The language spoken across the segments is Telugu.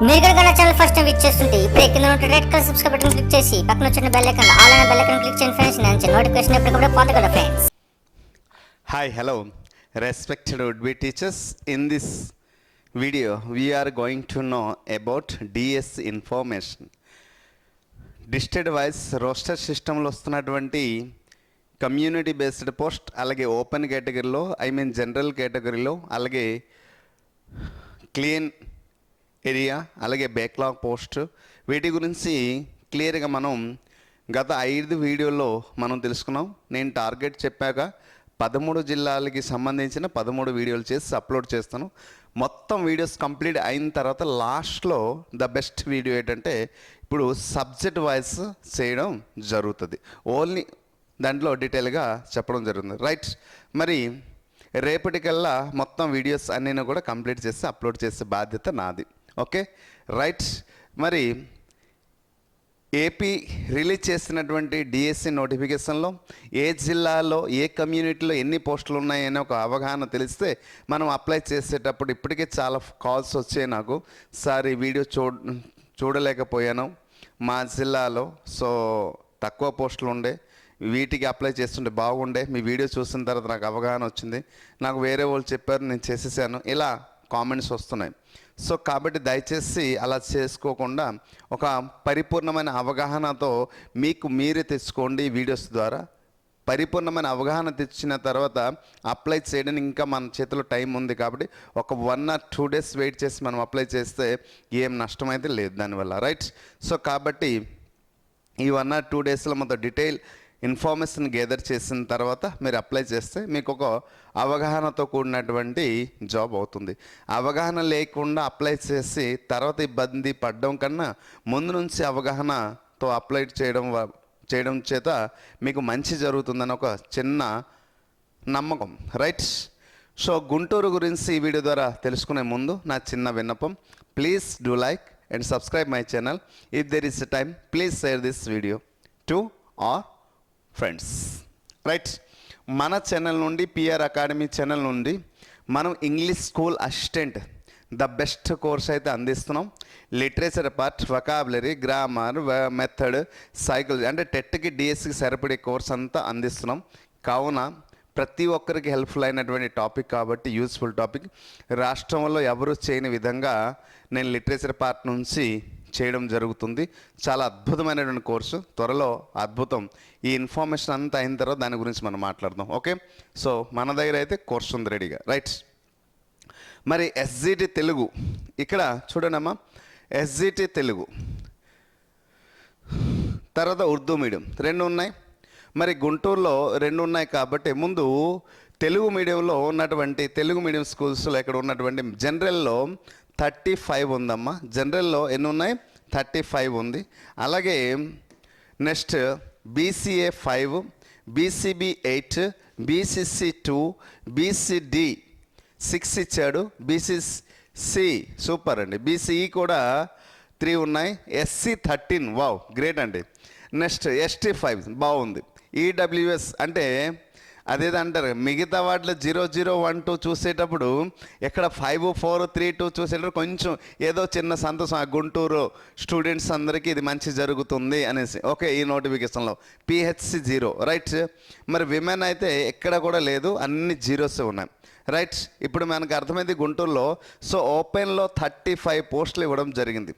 మీరు కనుక నా ఛానల్ ఫస్ట్ టైం విజిట్ చేస్తుంటే ఇప్పుడే కింద ఉన్న red colour subscribe button click చేసి పక్కన వచ్చిన బెల్ ఐకాన్ ఆల్ అనే బెల్ ఐకాన్ క్లిక్ చేయండి ఫ్రెండ్స్. నేను నోటిఫికేషన్ ఎప్పటికప్పుడు పొందగలరు friends. Hi, hello, respected would-be teachers. In this video, we are going to know about DS information. District wise roster సిస్టంలో వస్తున్నటువంటి కమ్యూనిటీ బేస్డ్ పోస్ట్, అలాగే ఓపెన్ కేటగిరీలో, జనరల్ కేటగిరీలో, అలాగే క్లీన్ ఏరియా, అలాగే బ్యాక్లాగ్ పోస్ట్, వీటి గురించి క్లియర్గా మనం గత 5 వీడియోల్లో మనం తెలుసుకున్నాం. నేను టార్గెట్ చెప్పాక 13 జిల్లాలకి సంబంధించిన 13 వీడియోలు చేసి అప్లోడ్ చేస్తాను. మొత్తం వీడియోస్ కంప్లీట్ అయిన తర్వాత లాస్ట్లో ద బెస్ట్ వీడియో ఏంటంటే ఇప్పుడు సబ్జెక్ట్ వైజ్ చేయడం జరుగుతుంది. ఓన్లీ దాంట్లో డీటెయిల్గా చెప్పడం జరుగుతుంది. రైట్, మరి రేపటికల్లా మొత్తం వీడియోస్ అన్నీ కూడా కంప్లీట్ చేసి అప్లోడ్ చేసే బాధ్యత నాది. Okay, right. మరి ఏపీ రిలీజ్ చేసినటువంటి డిఎస్సి నోటిఫికేషన్లో ఏ జిల్లాలో ఏ కమ్యూనిటీలో ఎన్ని పోస్టులు ఉన్నాయనే ఒక అవగాహన తెలిస్తే మనం అప్లై చేసేటప్పుడు ఇప్పటికే చాలా కాల్స్ వచ్చాయి నాకు. సార్, ఈ వీడియో చూడలేకపోయాను, మా జిల్లాలో సో తక్కువ పోస్టులు ఉండే, వీటికి అప్లై చేస్తుంటే బాగుండే, మీ వీడియో చూసిన తర్వాత నాకు అవగాహన వచ్చింది, నాకు వేరే వాళ్ళు చెప్పారు, నేను చేసేసాను, ఇలా కామెంట్స్ వస్తున్నాయి. సో కాబట్టి దయచేసి అలా చేసుకోకుండా ఒక పరిపూర్ణమైన అవగాహనతో మీకు మీరే తెచ్చుకోండి. వీడియోస్ ద్వారా పరిపూర్ణమైన అవగాహన తెచ్చిన తర్వాత అప్లై చేయడానికి ఇంకా మన చేతిలో టైం ఉంది కాబట్టి ఒక 1 or 2 days వెయిట్ చేసి మనం అప్లై చేస్తే ఏం నష్టం అయితే లేదు దానివల్ల. రైట్, సో కాబట్టి ఈ 1 or 2 daysలో మొత్తం డీటెయిల్ ఇన్ఫర్మేషన్ గేదర్ చేసిన తర్వాత మీరు అప్లై చేస్తే మీకు ఒక అవగాహనతో కూడినటువంటి జాబ్ అవుతుంది. అవగాహన లేకుండా అప్లై చేసి తర్వాత ఇబ్బంది పడడం కన్నా ముందు నుంచి అవగాహనతో అప్లై చేయడం చేత మీకు మంచి జరుగుతుందని ఒక చిన్న నమ్మకం. రైట్, సో గుంటూరు గురించి ఈ వీడియో ద్వారా తెలుసుకునే ముందు నా చిన్న విన్నపం, please do like and subscribe my channel. If there is time please share this video to our friends. Right, మన ఛానల్ నుండి, పిఆర్ అకాడమీ ఛానల్ నుండి మనం English school assistant the best course అయితే అందిస్తున్నాం. Literature part, vocabulary, grammar, method, psychology అంటే టెట్కి డిఎస్సికి సరిపడే కోర్స్ అంతా అందిస్తున్నాం. కావున ప్రతి ఒక్కరికి హెల్ప్ఫుల్ అయినటువంటి టాపిక్ కాబట్టి యూస్ఫుల్ టాపిక్. రాష్ట్రంలో ఎవరు చేయని విధంగా నేను లిటరేచర్ పార్ట్ నుంచి చేయడం జరుగుతుంది. చాలా అద్భుతమైనటువంటి కోర్సు, త్వరలో అద్భుతం. ఈ ఇన్ఫర్మేషన్ అంతా అయిన తర్వాత దాని గురించి మనం మాట్లాడదాం. ఓకే, సో మన దగ్గర అయితే కోర్సు ఉంది రెడీగా. రైట్, మరి ఎస్జిటి తెలుగు ఇక్కడ చూడండి అమ్మా, ఎస్జిటి తెలుగు తర్వాత ఉర్దూ మీడియం 2 ఉన్నాయి. మరి గుంటూరులో 2 ఉన్నాయి కాబట్టి ముందు తెలుగు మీడియంలో ఉన్నటువంటి తెలుగు మీడియం స్కూల్స్లో ఇక్కడ ఉన్నటువంటి జనరల్లో 35 ఉందమ్మా. జనరల్లో ఎన్ని ఉన్నాయి? 35 ఉంది. అలాగే next BCA 5, BCB 8, BCC 2, BCD 6 ఇచ్చాడు, బీసీసీ సూపర్ అండి, బీసీఈ కూడా 3 ఉన్నాయి, ఎస్సీ 13 వావ్ గ్రేట్ అండి. నెక్స్ట్ ఎస్టీ 5 బాగుంది. ఈడబ్ల్యూఎస్ అంటే అదేదంటారు, మిగతా వాటిలో 0, 0, 1, 2 చూసేటప్పుడు ఎక్కడ 5, 4, 3, 2 చూసేటప్పుడు కొంచెం ఏదో చిన్న సంతోషం, గుంటూరు స్టూడెంట్స్ అందరికీ ఇది మంచి జరుగుతుంది అనేసి. ఓకే, ఈ నోటిఫికేషన్లో పిహెచ్సి 0. రైట్, మరి విమెన్ అయితే ఎక్కడ కూడా లేదు, అన్ని జీరోసే ఉన్నాయి. రైట్, ఇప్పుడు మనకు అర్థమైంది గుంటూరులో సో ఓపెన్లో 35 పోస్టులు ఇవ్వడం జరిగింది.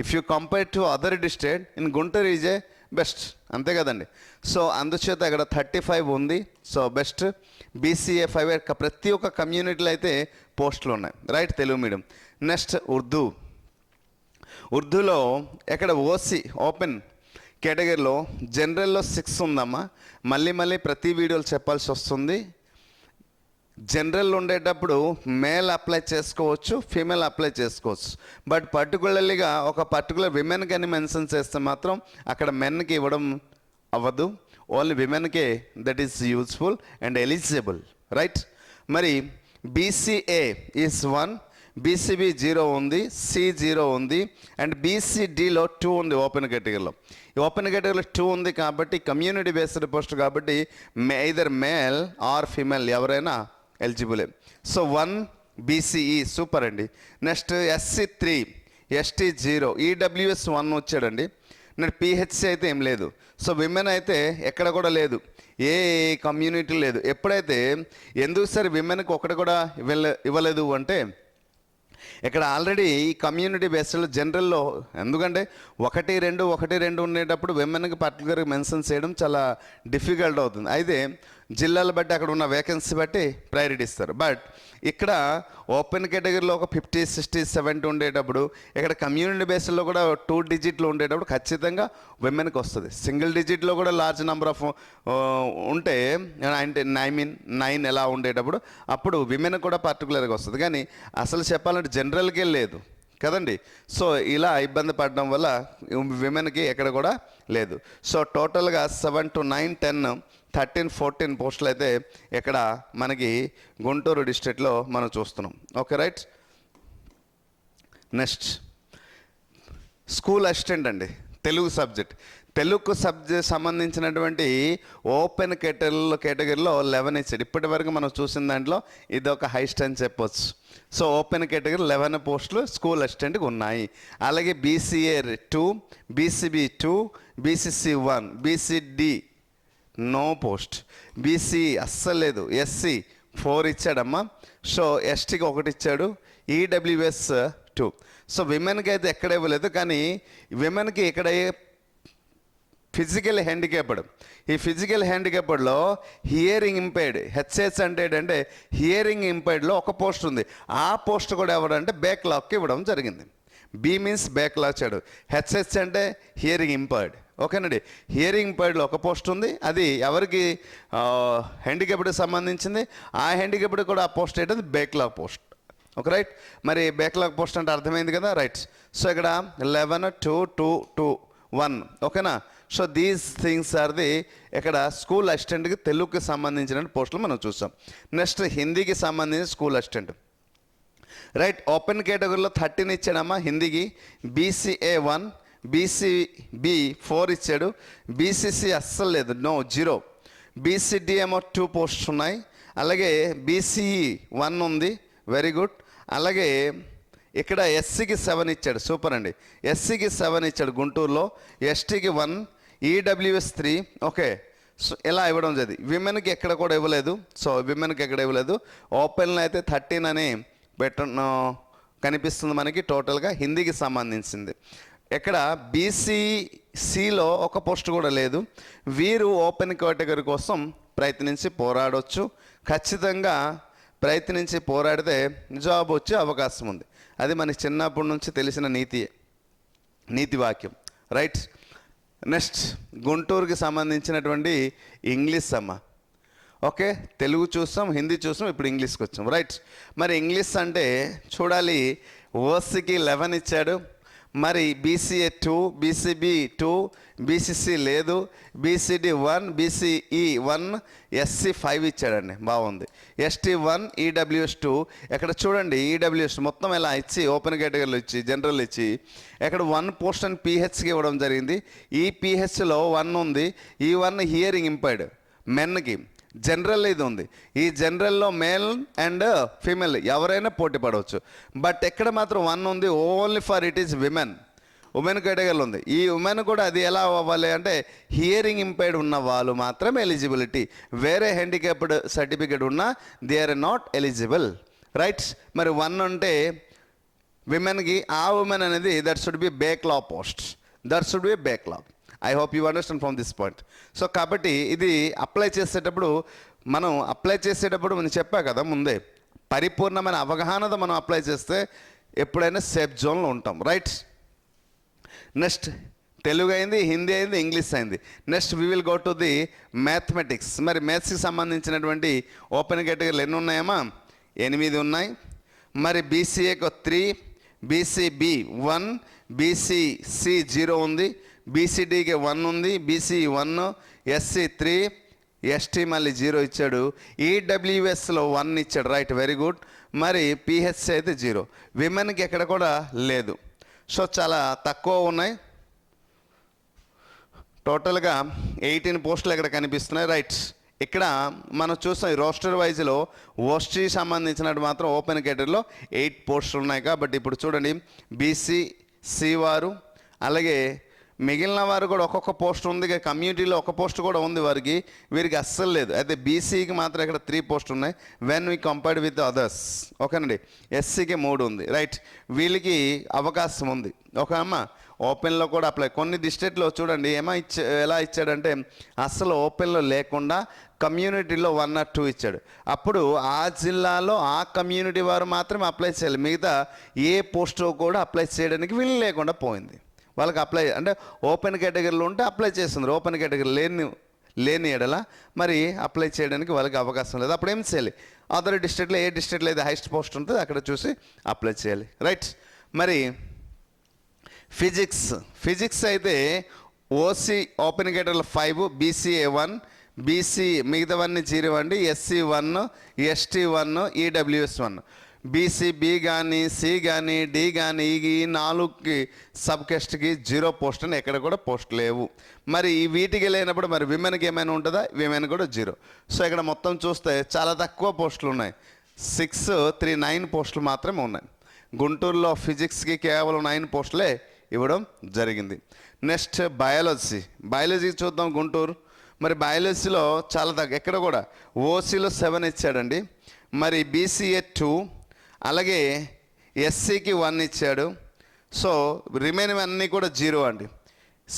If you compare to other district in Guntur is a best, అంతే కదండి. సో అందుచేత ఇక్కడ 35 ఉంది, సో బెస్ట్. బీసీఏ 5 ప్రతి ఒక్క కమ్యూనిటీలో అయితే పోస్టులు ఉన్నాయి. Right, Telugu medium. నెక్స్ట్ ఉర్దూలో ఎక్కడ ఓసీ ఓపెన్ కేటగిరీలో జనరల్లో 6 ఉందమ్మా. మళ్ళీ ప్రతి వీడియోలు చెప్పాల్సి వస్తుంది. జనరల్ ఉండేటప్పుడు మేల్ అప్లై చేసుకోవచ్చు, ఫీమేల్ అప్లై చేసుకోవచ్చు. బట్ పర్టికులర్లీగా ఒక పర్టికులర్ విమెన్ కానీ మెన్షన్ చేస్తే మాత్రం అక్కడ మెన్కి ఇవ్వడం అవ్వదు, ఓన్లీ విమెన్కే that is useful and eligible. Right, మరి బీసీఏ ఈజ్ 1, బీసీబీ 0 ఉంది, సి 0 ఉంది, అండ్ బీసీడీలో 2 ఉంది. ఓపెన్ కేటగిరీలో ఈ ఓపెన్ కేటగిరీలో 2 ఉంది కాబట్టి కమ్యూనిటీ బేస్డ్ పోస్ట్ కాబట్టి ఐదర్ మేల్ ఆర్ ఫీమేల్ ఎవరైనా ఎలిజిబులే. సో 1 బీసీఈ సూపర్ అండి. నెక్స్ట్ ఎస్సీ 3 ఎస్టీ 0, ఈడబ్ల్యూఎస్ 1 వచ్చాడండి. నేను పిహెచ్సి అయితే ఏం లేదు. సో విమెన్ అయితే ఎక్కడ కూడా లేదు, ఏ కమ్యూనిటీ లేదు. ఎప్పుడైతే ఎందుకు సరే విమెన్కి ఒకటి కూడా ఇవ్వలేదు అంటే ఇక్కడ ఆల్రెడీ ఈ కమ్యూనిటీ బేస్డ్లో జనరల్లో, ఎందుకంటే 1-2 ఉండేటప్పుడు విమెన్కి పర్టికులర్గా మెన్షన్ చేయడం చాలా డిఫికల్ట్ అవుతుంది. అయితే జిల్లాలు బట్టి అక్కడ ఉన్న వేకెన్సీ బట్టి ప్రయారిటీ ఇస్తారు. బట్ ఇక్కడ ఓపెన్ కేటగిరీలో ఒక 50, 60, 70 ఉండేటప్పుడు ఇక్కడ కమ్యూనిటీ బేస్లో కూడా 2 డిజిట్లు ఉండేటప్పుడు ఖచ్చితంగా విమెన్కి వస్తుంది. సింగిల్ డిజిట్లో కూడా లార్జ్ నెంబర్ ఆఫ్ ఉంటే అంటే 9 ఎలా ఉండేటప్పుడు అప్పుడు విమెన్ కూడా పర్టికులర్గా వస్తుంది. కానీ అసలు చెప్పాలంటే జనరల్కే లేదు కదండి. సో ఇలా ఇబ్బంది పడడం వల్ల విమెన్కి ఎక్కడ కూడా లేదు. సో టోటల్గా 7 to 9, 10, 13, 14 పోస్టులు అయితే ఇక్కడ మనకి గుంటూరు డిస్ట్రిక్ట్లో మనం చూస్తున్నాం. Okay right. Next school assistant అండి, తెలుగు సబ్జెక్ట్. తెలుగు సబ్జెక్ట్ సంబంధించినటువంటి ఓపెన్ కేటగిరీలో 11 ఇచ్చాడు. ఇప్పటి వరకు మనం చూసిన దాంట్లో ఇది ఒక హైస్ట్ అని చెప్పొచ్చు. సో ఓపెన్ కేటగిరీ 11 పోస్టులు స్కూల్ అసిస్టెంట్కి ఉన్నాయి. అలాగే BCA 2, BCB 2, BCC 1, BCD no post, BC అస్సలు లేదు, ఎస్సీ 4 ఇచ్చాడమ్మా. సో ఎస్టీకి 1 ఇచ్చాడు, ఈడబ్ల్యూఎస్ 2. సో విమెన్కి అయితే ఎక్కడ ఇవ్వలేదు. కానీ విమెన్కి ఇక్కడ ఫిజికల్ హ్యాండిక్యాప్డ్, ఈ ఫిజికల్ హ్యాండిక్యాప్డ్లో హియరింగ్ ఇంపైర్డ్, హెచ్ఎస్ అంటే హియరింగ్ ఇంపైర్డ్లో 1 పోస్ట్ ఉంది. ఆ పోస్ట్ కూడా ఎవరంటే బ్యాక్లాగ్కి ఇవ్వడం జరిగింది. బి మీన్స్ బ్యాక్లాగ్ ఇచ్చాడు. హెచ్ఎస్ అంటే హియరింగ్ ఇంపైర్డ్. ఓకేనండి. హియరింగ్ ఇంపైర్డ్లో 1 పోస్ట్ ఉంది. అది ఎవరికి హ్యాండిక్యాప్డ్కి సంబంధించింది. ఆ హ్యాండిక్యాప్డ్ కూడా ఆ పోస్ట్ ఏంటంటే బ్యాక్లాగ్ పోస్ట్. Okay right. మరి బ్యాక్లాగ్ పోస్ట్ అంటే అర్థమైంది కదా, రైట్. సో ఇక్కడ 11, 2, 2, 2, 1. ఓకేనా. So these things are the ఇక్కడ స్కూల్ అసిస్టెంట్కి తెలుగుకి సంబంధించిన పోస్టులు మనం చూసాం. నెక్స్ట్ హిందీకి సంబంధించిన స్కూల్ అసిస్టెంట్ రైట్. ఓపెన్ కేటగిరీలో 13 ఇచ్చాడమ్మా హిందీకి. బీసీఏ 1, బీసీబీ 4 ఇచ్చాడు, బీసీసీ అస్సలు లేదు, నో 0. బీసీడీ ఏమో 2 పోస్ట్స్ ఉన్నాయి. అలాగే బీసీఈ 1 ఉంది, వెరీ గుడ్. అలాగే ఇక్కడ ఎస్సీకి 7 ఇచ్చాడు, సూపర్ అండి. ఎస్సీకి 7 ఇచ్చాడు గుంటూరులో. ఎస్టీకి 1, ఈడబ్ల్యూఎస్ 3. ఓకే. సో ఇలా ఇవ్వడం జరిగింది. విమెన్కి ఎక్కడ కూడా ఇవ్వలేదు. సో విమెన్కి ఎక్కడ ఇవ్వలేదు. ఓపెన్లో అయితే 13 అని కనిపిస్తుంది మనకి టోటల్గా హిందీకి సంబంధించింది. ఇక్కడ బీసీసీలో 1 పోస్ట్ కూడా లేదు. వీరు ఓపెన్ కేటగిరీ కోసం ప్రయత్నించి పోరాడవచ్చు. ఖచ్చితంగా ప్రయత్నించి పోరాడితే జాబ్ వచ్చే అవకాశం ఉంది. అది మనకి చిన్నప్పటి నుంచి తెలిసిన నీతి వాక్యం, రైట్. నెక్స్ట్ గుంటూరుకి సంబంధించినటువంటి ఇంగ్లీష్ అమ్మ. ఓకే, తెలుగు చూస్తాం, హిందీ చూస్తాం, ఇప్పుడు ఇంగ్లీష్కి వచ్చాం, రైట్. మరి ఇంగ్లీష్ అంటే చూడాలి. ఓసీకి 11 ఇచ్చాడు. మరి బీసీఏ 2, బీసీబీ 2, బీసీసీ లేదు, బీసీడీ 1, బీసీఈ 1, ఎస్సీ 5 ఇచ్చాడండి, బాగుంది. ST 1, EWS 2. ఎక్కడ చూడండి ఈడబ్ల్యూఎస్ మొత్తం ఇలా ఇచ్చి ఓపెన్ కేటగిరీలో ఇచ్చి జనరల్ ఇచ్చి ఎక్కడ 1 పోస్ట్ అని పీహెచ్కి ఇవ్వడం జరిగింది. ఈ పీహెచ్లో 1 ఉంది. ఈ 1 హియరింగ్ ఇంపైర్డ్ మెన్కి. జనరల్ ఇది ఉంది. ఈ జనరల్లో మేల్ అండ్ ఫీమేల్ ఎవరైనా పోటీ పడవచ్చు. బట్ ఎక్కడ మాత్రం 1 ఉంది, only for it is women. Women కేటగిరీలో ఉంది. ఈ ఉమెన్ కూడా అది ఎలా అవ్వాలి అంటే హియరింగ్ ఇంపైర్డ్ ఉన్న వాళ్ళు మాత్రమే ఎలిజిబిలిటీ. వేరే హ్యాండిక్యాప్డ్ సర్టిఫికేట్ ఉన్నా they are not eligible, right. మరి 1 అంటే విమెన్కి, ఆ ఉమెన్ అనేది that should be backlog post, that should be backlog. I hope you understand from this point. So కాబట్టి ఇది అప్లై చేసేటప్పుడు నేను చెప్పా కదా ముందే, పరిపూర్ణమైన అవగాహనతో మనం అప్లై చేస్తే ఎప్పుడైనా సేఫ్ జోన్లో ఉంటాం, రైట్. నెక్స్ట్ తెలుగు అయింది, హిందీ అయింది, ఇంగ్లీష్ అయింది. Next we will go to the mathematics. మరి మ్యాథ్స్కి సంబంధించినటువంటి ఓపెన్ కేటగిరీలు ఎన్ని ఉన్నాయమ్మా? 8 ఉన్నాయి. మరి బీసీఏకి 3, బీసీబీ 1, బీసీసీ 0 ఉంది, బీసీడీకి 1 ఉంది, బీసీ 1, ఎస్సీ 3, ఎస్టీ మళ్ళీ 0 ఇచ్చాడు. ఈడబ్ల్యూఎస్లో 1 ఇచ్చాడు, రైట్, వెరీ గుడ్. మరి పిహెచ్సి అయితే 0. విమెన్కి ఎక్కడ కూడా లేదు. సో చాలా తక్కువ ఉన్నాయి. టోటల్గా 18 పోస్టులు ఇక్కడ కనిపిస్తున్నాయి, రైట్. ఇక్కడ మనం చూస్తాం ఈ రోస్టర్ వైజ్లో ఓస్టీ సంబంధించినట్టు మాత్రం ఓపెన్ కేటగిరీలో 8 పోస్టులు ఉన్నాయి. కాబట్టి ఇప్పుడు చూడండి బీసీ సి వారు అలాగే మిగిలిన వారు కూడా ఒక్కొక్క పోస్ట్ ఉంది. కమ్యూనిటీలో ఒక పోస్ట్ కూడా ఉంది వారికి, వీరికి అస్సలు లేదు. అయితే బీసీకి మాత్రం ఇక్కడ 3 పోస్టులు ఉన్నాయి when we compared with others. ఓకేనండి. ఎస్సీకి 3 ఉంది. రైట్, వీళ్ళకి అవకాశం ఉంది. ఓకే అమ్మ, ఓపెన్లో కూడా అప్లై. కొన్ని డిస్ట్రిక్ట్లో చూడండి ఎలా ఇచ్చాడంటే అస్సలు ఓపెన్లో లేకుండా కమ్యూనిటీలో 1 or 2 ఇచ్చాడు. అప్పుడు ఆ జిల్లాలో ఆ కమ్యూనిటీ వారు మాత్రమే అప్లై చేయాలి. మిగతా ఏ పోస్టు కూడా అప్లై చేయడానికి వీళ్ళు లేకుండా పోయింది. వాళ్ళకి అప్లై అంటే ఓపెన్ కేటగిరీలో ఉంటే అప్లై చేస్తుంది, ఓపెన్ కేటగిరీ లేని ఎడల మరి అప్లై చేయడానికి వాళ్ళకి అవకాశం లేదు. అప్పుడు ఏం చేయాలి? అదర్ డిస్ట్రిక్ట్లో ఏ డిస్ట్రిక్ట్లో అయితే హైయెస్ట్ పోస్ట్ ఉంటుందో అక్కడ చూసి అప్లై చేయాలి. రైట్, మరి ఫిజిక్స్ అయితే ఓసీ ఓపెన్ కేటగిరీలో 5, బీసీఏ 1, బీసీ మిగతావన్నీ 0 అండి, SC 1, ST 1, EWS 1. BC B కానీ సి కానీ డి కానీ ఈ 4కి సబ్ కేస్ట్కి 0 పోస్ట్ అని ఎక్కడ కూడా పోస్ట్ లేవు. మరి ఈ వీటికి లేనప్పుడు మరి విమెన్కి ఏమైనా ఉంటుందా? విమెన్ కూడా 0. సో ఇక్కడ మొత్తం చూస్తే చాలా తక్కువ పోస్టులు ఉన్నాయి. 6, 3, 9 పోస్టులు మాత్రమే ఉన్నాయి. గుంటూరులో ఫిజిక్స్కి కేవలం 9 పోస్టులే ఇవ్వడం జరిగింది. నెక్స్ట్ బయాలజీ చూద్దాం. గుంటూరు మరి బయాలజీలో చాలా తక్కువ, ఎక్కడ కూడా ఓసీలో 7 ఇచ్చాడండి, మరి బీసీఏ 2, అలాగే ఎస్సీకి 1 ఇచ్చాడు. సో రిమైనింగ్ అన్నీ కూడా 0 అండి.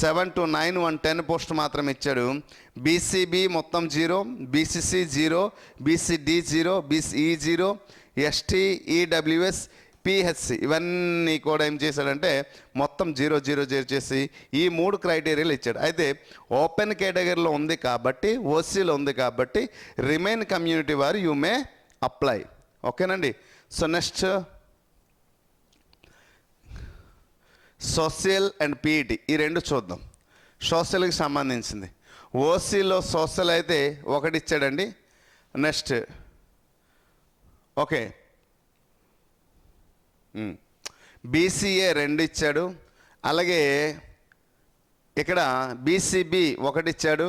7 to 9 10 పోస్ట్ మాత్రం ఇచ్చాడు. బీసీబీ మొత్తం 0, BCC 0, BCD 0, BCE 0, ST, EWS, PHC ఇవన్నీ కూడా ఏం చేశాడంటే మొత్తం 0 0 0 చేసి ఈ 3 క్రైటీరియాలు ఇచ్చాడు. అయితే ఓపెన్ కేటగిరీలో ఉంది కాబట్టి, ఓసీలో ఉంది కాబట్టి రిమైన్ కమ్యూనిటీ వారు యూ మే అప్లై. ఓకేనండి. So next social and PET ఈ 2 చూద్దాం. సోషల్కి సంబంధించింది ఓసీలో సోషల్ అయితే 1 ఇచ్చాడండి. నెక్స్ట్ ఓకే బీసీఏ 2 ఇచ్చాడు. అలాగే ఇక్కడ బీసీబీ 1 ఇచ్చాడు.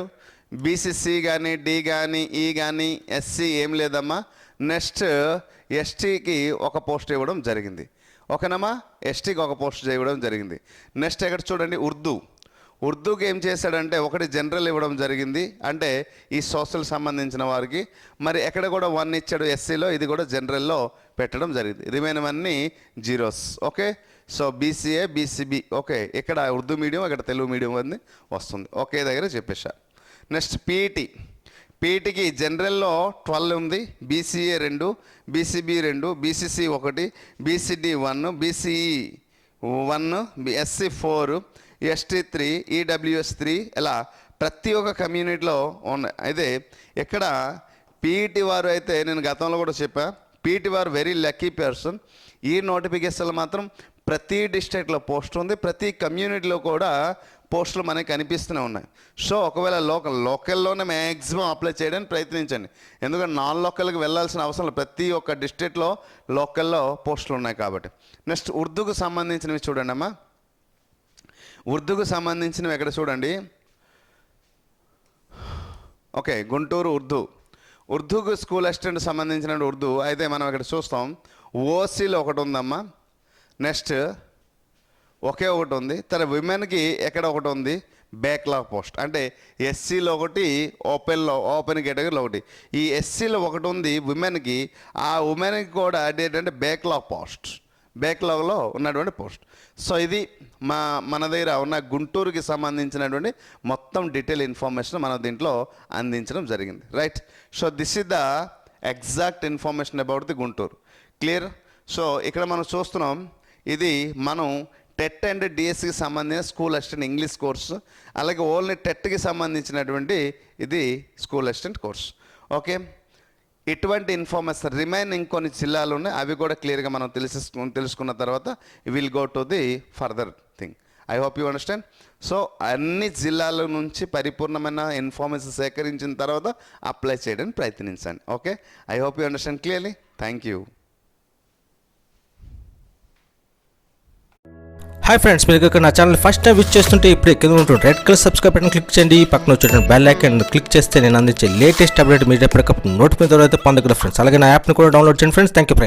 బీసీసీ కానీ డి కానీ ఈ కానీ ఎస్సీ ఏం లేదమ్మా. నెక్స్ట్ ఎస్టీకి 1 పోస్ట్ ఇవ్వడం జరిగింది. ఓకేనమ్మా, ఎస్టీకి 1 పోస్ట్ ఇవ్వడం జరిగింది. నెక్స్ట్ ఇక్కడ చూడండి ఉర్దూకి ఏం చేశాడంటే 1 జనరల్ ఇవ్వడం జరిగింది, అంటే ఈ సోషల్ సంబంధించిన వారికి. మరి ఎక్కడ కూడా 1 ఇచ్చాడు ఎస్సీలో, ఇది కూడా జనరల్లో పెట్టడం జరిగింది. రిమైన్ అన్నీ 0s. Okay, so BCA BCB okay, ఇక్కడ ఉర్దూ మీడియం ఇక్కడ తెలుగు మీడియం అని వస్తుంది. ఒకే దగ్గర చెప్పేశా. నెక్స్ట్ పీఈటీకి జనరల్లో 12 ఉంది, BCA 2, BCB 2, BCC 1, BCD 1, BCE 1, SC 4, ST 3, EWS 3 ఇలా ప్రతి ఒక్క కమ్యూనిటీలో ఉన్నాయి. అయితే ఇక్కడ పీఈటీ వారు అయితే నేను గతంలో కూడా చెప్పా, పీఈటీ వారు వెరీ లక్కీ పర్సన్. ఈ నోటిఫికేషన్లో మాత్రం ప్రతి డిస్ట్రిక్ట్లో పోస్ట్ ఉంది, ప్రతి కమ్యూనిటీలో కూడా పోస్టులు మనకి కనిపిస్తూనే ఉన్నాయి. సో ఒకవేళ లోకల్లోనే మ్యాక్సిమం అప్లై చేయడానికి ప్రయత్నించండి, ఎందుకంటే నాన్ లోకల్కి వెళ్ళాల్సిన అవసరం లేదు. ప్రతి ఒక్క డిస్ట్రిక్ట్లో లోకల్లో పోస్టులు ఉన్నాయి కాబట్టి. నెక్స్ట్ ఉర్దూకు సంబంధించినవి చూడండి అమ్మా. ఉర్దూకు సంబంధించినవి ఎక్కడ చూడండి. ఓకే, గుంటూరు ఉర్దూకు స్కూల్ అసిస్టెంట్ సంబంధించిన ఉర్దూ అయితే మనం ఇక్కడ చూస్తాం. ఓసీలో 1 ఉందమ్మా. నెక్స్ట్ ఒకటి ఉంది. తర్వాత విమెన్కి ఎక్కడ 1 ఉంది, బ్యాక్లాగ్ పోస్ట్. అంటే ఎస్సీలో 1, ఓపెన్ కేటగిరీలో 1. ఈ ఎస్సీలో 1 ఉంది విమెన్కి. ఆ ఉమెన్కి కూడా ఏంటంటే బ్యాక్లాగ్లో ఉన్నటువంటి పోస్ట్. సో ఇది మన దగ్గర ఉన్న గుంటూరుకి సంబంధించినటువంటి మొత్తం డీటెయిల్ ఇన్ఫర్మేషన్ మనం దీంట్లో అందించడం జరిగింది. Right, so this is the exact information about the Guntur. Clear? So ఇక్కడ మనం చూస్తున్నాం, ఇది మనం టెట్ అండ్ డిఎస్సికి సంబంధించిన స్కూల్ అసిస్టెంట్ ఇంగ్లీష్ కోర్సు, అలాగే ఓన్లీ టెట్కి సంబంధించినటువంటి ఇది స్కూల్ అసిస్టెంట్ కోర్సు. ఓకే, ఇటువంటి ఇన్ఫర్మేషన్ రిమైన్ ఇంకొన్ని జిల్లాలు ఉన్నాయి, అవి కూడా క్లియర్గా మనం తెలుసుకున్న తర్వాత will go to the further thing. I hope you understand. So అన్ని జిల్లాల నుంచి పరిపూర్ణమైన ఇన్ఫర్మేషన్ సేకరించిన తర్వాత అప్లై చేయడానికి ప్రయత్నించండి. Okay, I hope you understand clearly. Thank you. Hi friends, మీరు ఇక్కడ నా ఛానల్ ఫస్ట్ టైం విచ్ చేస్తుంటే ఇప్పుడే కింద ఉంటుంది red colour subscribe button click చేయండి. పక్కన వచ్చే బెల్ ఐకాన్ క్లిక్ చేస్తే నేను అందించే లేటెస్ట్ అప్డేట్ మీరు ఎప్పటికప్పుడు నోటిఫికేషన్ ద్వారా అయితే పొందగలరు ఫ్రెండ్స్. అలాగే నా యాప్ని కూడా డౌన్లోడ్ చేయండి ఫ్రెండ్స్. Thank you friends.